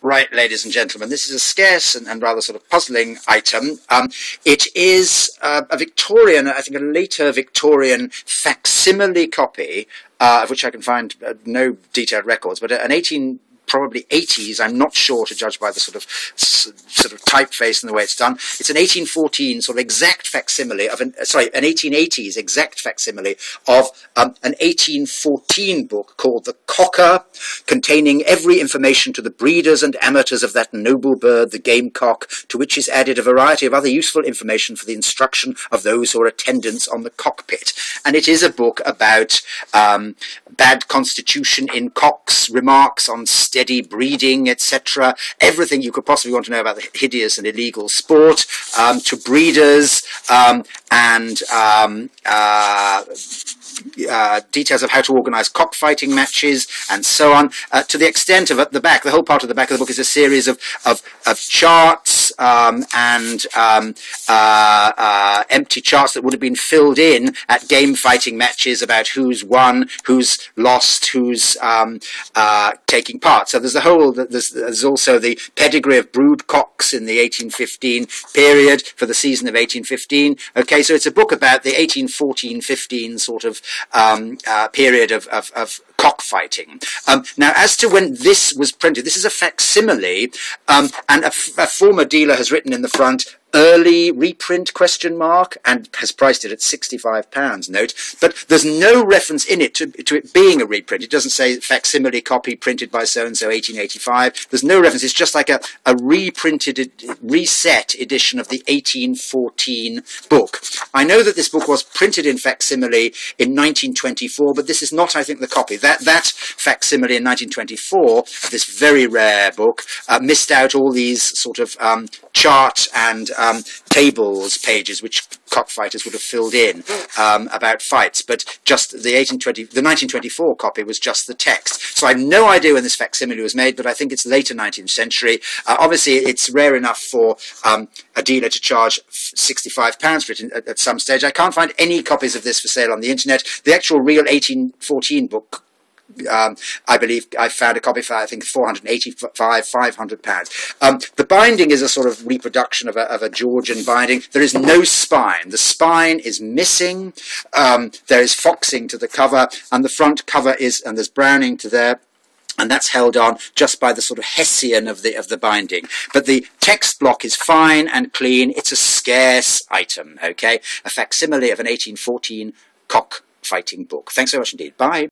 Right, ladies and gentlemen, this is a scarce and rather sort of puzzling item. It is a Victorian, I think a later Victorian facsimile copy, of which I can find no detailed records, but an probably 80s, I'm not sure to judge by the sort of typeface and the way it's done. It's an 1814 sort of exact facsimile of an 1880s exact facsimile of an 1814 book called the COCKS, containing every information to the breeders and amateurs of that noble bird, the gamecock, to which is added a variety of other useful information for the instruction of those who are attendants on the cockpit. And it is a book about bad constitution in cocks, remarks on steady breeding, etc. Everything you could possibly want to know about the hideous and illegal sport, to breeders, and details of how to organise cockfighting matches and so on. To the extent of at the back, the whole part of the back of the book is a series of charts and empty charts that would have been filled in at game fighting matches about who's won, who's lost, who's taking part. So there's also the pedigree of brood cocks in the 1815 period for the season of 1815. Okay, so it's a book about the 1814-15 sort of period of cockfighting. Now, as to when this was printed, this is a facsimile, and a former dealer has written in the front, early reprint ? And has priced it at £65, note. But there's no reference in it to it being a reprint. It doesn't say facsimile copy printed by so-and-so 1885. There's no reference. It's just like a reprinted, reset edition of the 1814 book. I know that this book was printed in facsimile in 1924, but this is not, I think, the copy. That facsimile in 1924 of this very rare book missed out all these sort of chart and tables pages which cockfighters would have filled in about fights, but just the 1924 copy was just the text. So I have no idea when this facsimile was made, but I think it's later 19th century. Obviously, it's rare enough for a dealer to charge £65 for it at some stage. I can't find any copies of this for sale on the internet. The actual real 1814 book, I believe I found a copy for, I think, £485, £500. The binding is a sort of reproduction of a Georgian binding. There is no spine. The spine is missing. There is foxing to the cover, and the front cover is, and there's browning to there. And that's held on just by the sort of Hessian of the binding. But the text block is fine and clean. It's a scarce item, okay? A facsimile of an 1814 cockfighting book. Thanks so much indeed. Bye.